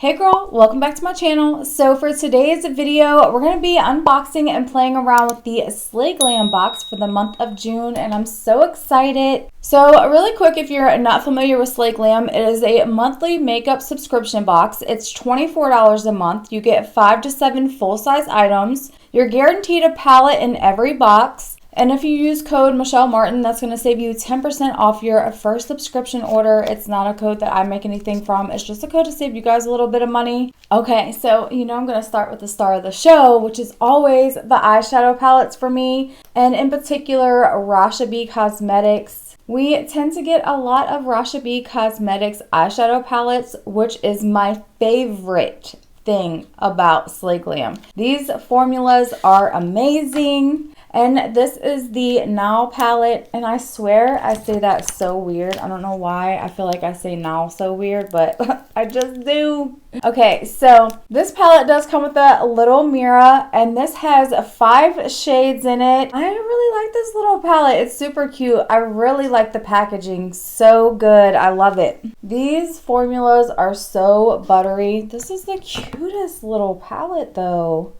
Hey girl, welcome back to my channel. So for today's video, we're going to be unboxing and playing around with the Slay Glam box for the month of June, and I'm so excited. So really quick, if you're not familiar with Slay Glam, it is a monthly makeup subscription box. It's $24 a month. You get 5 to 7 full-size items. You're guaranteed a palette in every box. And if you use code Michelle Martin, that's going to save you 10% off your first subscription order. It's not a code that I make anything from. It's just a code to save you guys a little bit of money. Okay, so I'm going to start with the star of the show, which is always the eyeshadow palettes for me. And in particular, Rasha B Cosmetics. We tend to get a lot of Rasha B Cosmetics eyeshadow palettes, which is my favorite thing about Slay Glam. These formulas are amazing. And this is the Now palette, and I swear I say that so weird. I don't know why I feel like I say Now so weird, but I just do. Okay, so this palette does come with a little mirror, and this has 5 shades in it. I really like this little palette. It's super cute. I really like the packaging. So good. I love it. These formulas are so buttery. This is the cutest little palette, though.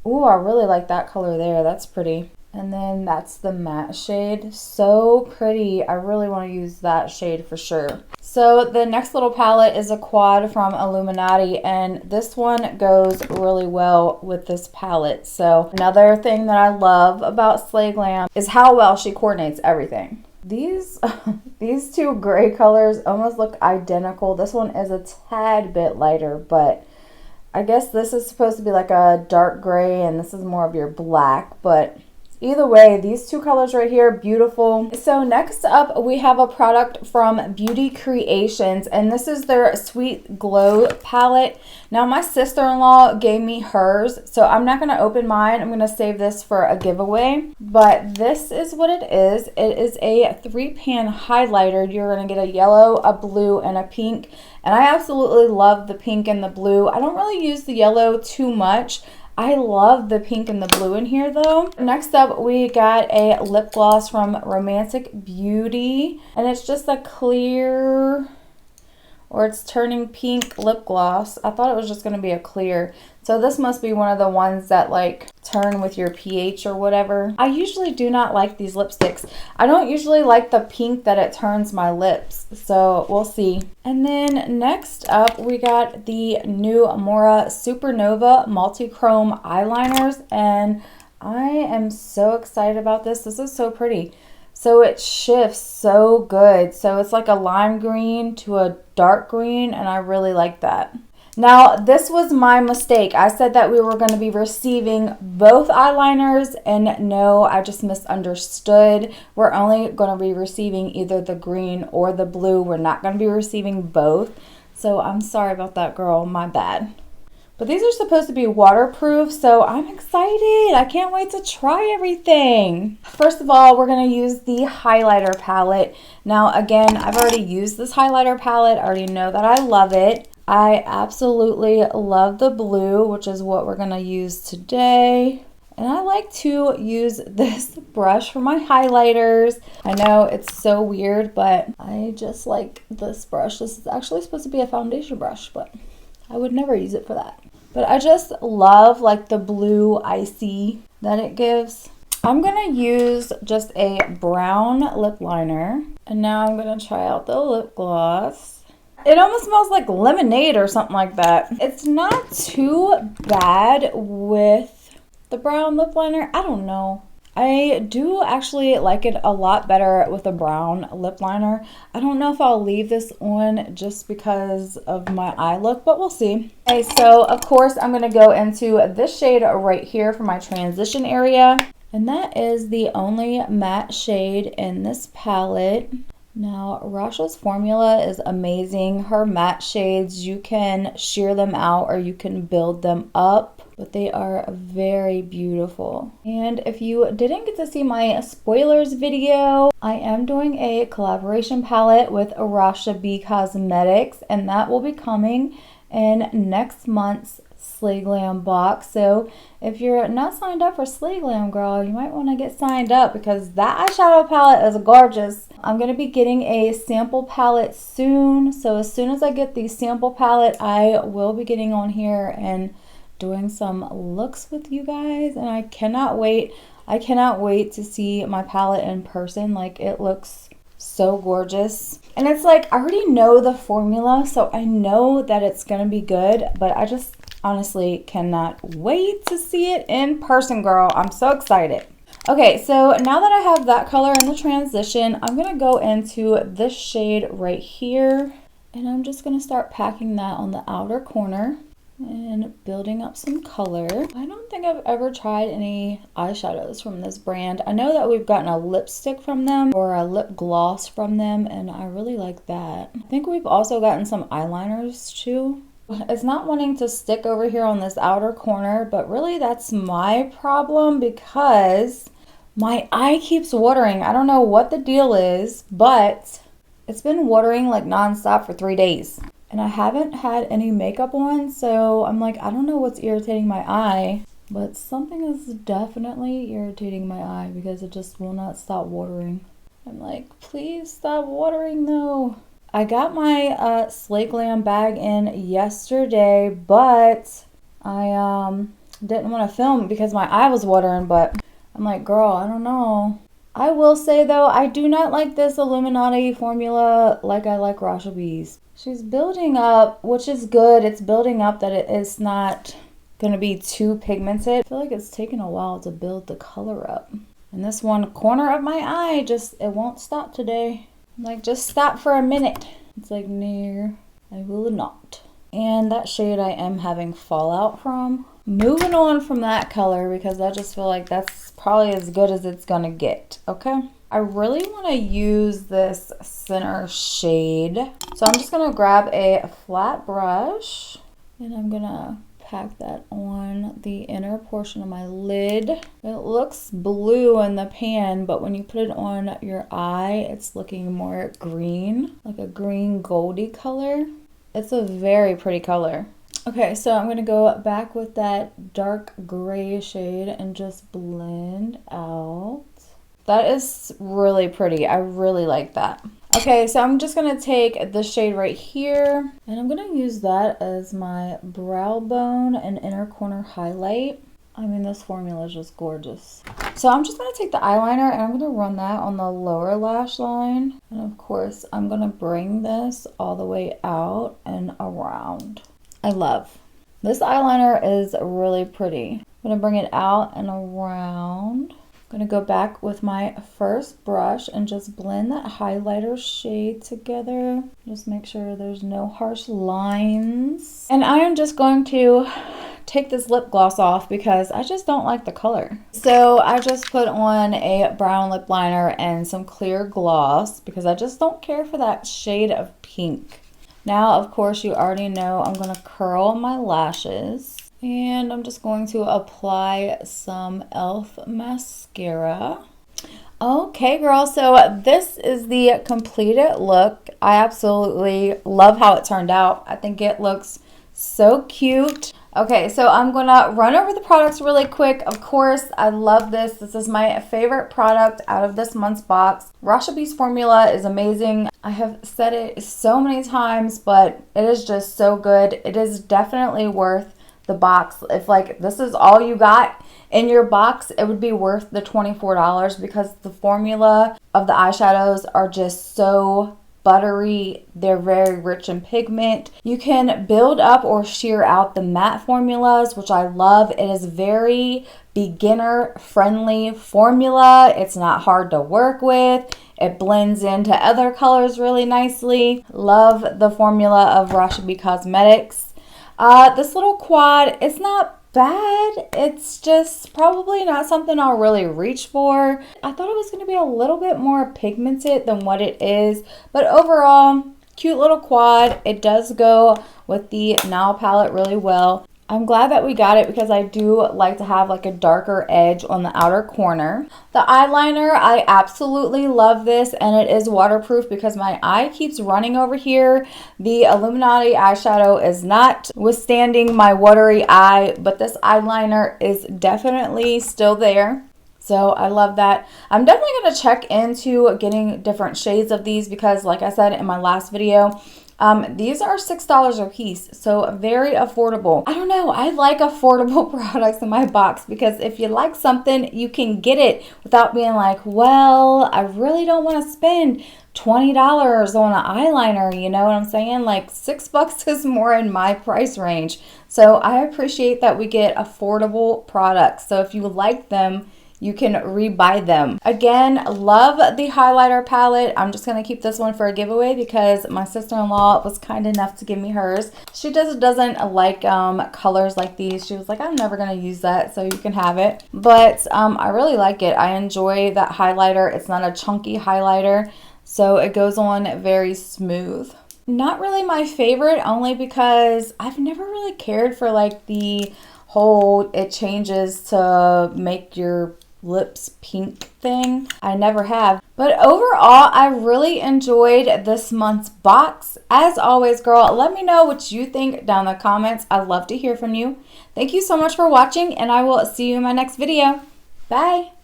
Ooh, I really like that color there. That's pretty. And then that's the matte shade. So pretty. I really want to use that shade for sure. So the next little palette is a quad from Illuminati, and this one goes really well with this palette. So another thing that I love about Slay Glam is how well she coordinates everything. These two gray colors almost look identical. This one is a tad bit lighter, but I guess this is supposed to be like a dark gray and this is more of your black, but either way, these two colors right here, beautiful. So next up, we have a product from Beauty Creations, and this is their Sweet Glow palette. Now, my sister-in-law gave me hers, so I'm not going to open mine. I'm going to save this for a giveaway, but this is what it is. It is a 3-pan highlighter. You're going to get a yellow, a blue, and a pink, and I absolutely love the pink and the blue. I don't really use the yellow too much. I love the pink and the blue in here though. Next up, we got a lip gloss from Romantic Beauty, and it's just a clear, or it's turning pink lip gloss. I thought it was just going to be a clear. So this must be one of the ones that like turn with your pH or whatever. I usually do not like these lipsticks. I don't usually like the pink that it turns my lips. So we'll see. And then next up, we got the new Mora Supernova Multi-Chrome Eyeliners. And I am so excited about this. This is so pretty. So it shifts so good. So it's like a lime green to a dark green, and I really like that. Now, this was my mistake. I said that we were going to be receiving both eyeliners, and no, I just misunderstood. We're only going to be receiving either the green or the blue. We're not going to be receiving both. So I'm sorry about that, girl. My bad. But these are supposed to be waterproof, so I'm excited. I can't wait to try everything. First of all, we're going to use the highlighter palette. Now, again, I've already used this highlighter palette. I already know that I love it. I absolutely love the blue, which is what we're going to use today. And I like to use this brush for my highlighters. I know it's so weird, but I just like this brush. This is actually supposed to be a foundation brush, but I would never use it for that. But I just love like the blue icy that it gives. I'm going to use just a brown lip liner. And now I'm going to try out the lip gloss. It almost smells like lemonade or something like that. It's not too bad with the brown lip liner. I don't know. I do actually like it a lot better with a brown lip liner. I don't know if I'll leave this on just because of my eye look, but we'll see. Okay, so of course I'm going to go into this shade right here for my transition area. And that is the only matte shade in this palette. Now, Rasha's formula is amazing. Her matte shades, you can sheer them out or you can build them up, but they are very beautiful. And if you didn't get to see my spoilers video, I am doing a collaboration palette with Rasha B Cosmetics, and that will be coming in next month's Slay Glam box. So if you're not signed up for Slay Glam, girl, you might want to get signed up because that eyeshadow palette is gorgeous. I'm going to be getting a sample palette soon. So as soon as I get the sample palette, I will be getting on here and doing some looks with you guys. And I cannot wait. I cannot wait to see my palette in person. Like, it looks so gorgeous. And it's like, I already know the formula, so I know that it's going to be good. But I just honestly cannot wait to see it in person, girl. I'm so excited. Okay, so now that I have that color in the transition, I'm going to go into this shade right here. And I'm just going to start packing that on the outer corner and building up some color. I don't think I've ever tried any eyeshadows from this brand. I know that we've gotten a lipstick from them or a lip gloss from them, and I really like that. I think we've also gotten some eyeliners too. It's not wanting to stick over here on this outer corner, but really that's my problem because my eye keeps watering. I don't know what the deal is, but it's been watering like nonstop for 3 days. And I haven't had any makeup on, so I'm like, I don't know what's irritating my eye, but something is definitely irritating my eye because it just will not stop watering. I'm like, please stop watering though. I got my Slay Glam bag in yesterday, but I didn't want to film because my eye was watering, but I'm like, girl, I don't know. I will say though, I do not like this Illuminati formula like I like Rasha B's. She's building up, which is good. It's building up that it is not going to be too pigmented. I feel like it's taken a while to build the color up. And this one corner of my eye, it won't stop today. I'm like, just stop for a minute. It's like, no, I will not. And that shade I am having fallout from. Moving on from that color because I just feel like that's probably as good as it's going to get, okay? I really want to use this center shade. So I'm just going to grab a flat brush and I'm going to pack that on the inner portion of my lid. It looks blue in the pan, but when you put it on your eye, it's looking more green, like a green goldy color. It's a very pretty color. Okay, so I'm going to go back with that dark gray shade and just blend out. That is really pretty. I really like that. Okay, so I'm just going to take this shade right here and I'm going to use that as my brow bone and inner corner highlight. I mean, this formula is just gorgeous. So I'm just going to take the eyeliner and I'm going to run that on the lower lash line. And of course, I'm going to bring this all the way out and around. I love. This eyeliner is really pretty. I'm going to bring it out and around. I'm going to go back with my first brush and just blend that highlighter shade together. Just make sure there's no harsh lines. And I am just going to take this lip gloss off because I just don't like the color. So I just put on a brown lip liner and some clear gloss because I just don't care for that shade of pink. Now, of course, you already know I'm going to curl my lashes. And I'm just going to apply some e.l.f. mascara. Okay, girl, so this is the completed look. I absolutely love how it turned out. I think it looks so cute. Okay, so I'm going to run over the products really quick. Of course, I love this. This is my favorite product out of this month's box. Rasha B's formula is amazing. I have said it so many times, but it is just so good. It is definitely worth the box. If like this is all you got in your box, it would be worth the $24 because the formula of the eyeshadows are just so buttery. They're very rich in pigment. You can build up or sheer out the matte formulas, which I love. It is very beginner friendly formula. It's not hard to work with. It blends into other colors really nicely. Love the formula of Rasha B Cosmetics. This little quad, it's not bad. It's just probably not something I'll really reach for. I thought it was going to be a little bit more pigmented than what it is. But overall, cute little quad. It does go with the Now palette really well. I'm glad that we got it because I do like to have like a darker edge on the outer corner. The eyeliner, I absolutely love this, and it is waterproof because my eye keeps running over here. The Illuminati eyeshadow is not withstanding my watery eye, but this eyeliner is definitely still there. So I love that. I'm definitely going to check into getting different shades of these because like I said in my last video, these are $6 a piece, so very affordable. I don't know, I like affordable products in my box because if you like something, you can get it without being like, well, I really don't want to spend $20 on an eyeliner, you know what I'm saying? Like $6 is more in my price range. So I appreciate that we get affordable products. So if you like them, you can rebuy them. Again, love the highlighter palette. I'm just going to keep this one for a giveaway because my sister-in-law was kind enough to give me hers. She doesn't like colors like these. She was like, I'm never going to use that, so you can have it. But I really like it. I enjoy that highlighter. It's not a chunky highlighter, so it goes on very smooth. Not really my favorite, only because I've never really cared for like the whole it changes to make your lips pink thing. I never have. But overall, I really enjoyed this month's box. As always, girl, let me know what you think down in the comments. I'd love to hear from you. Thank you so much for watching, and I will see you in my next video. Bye.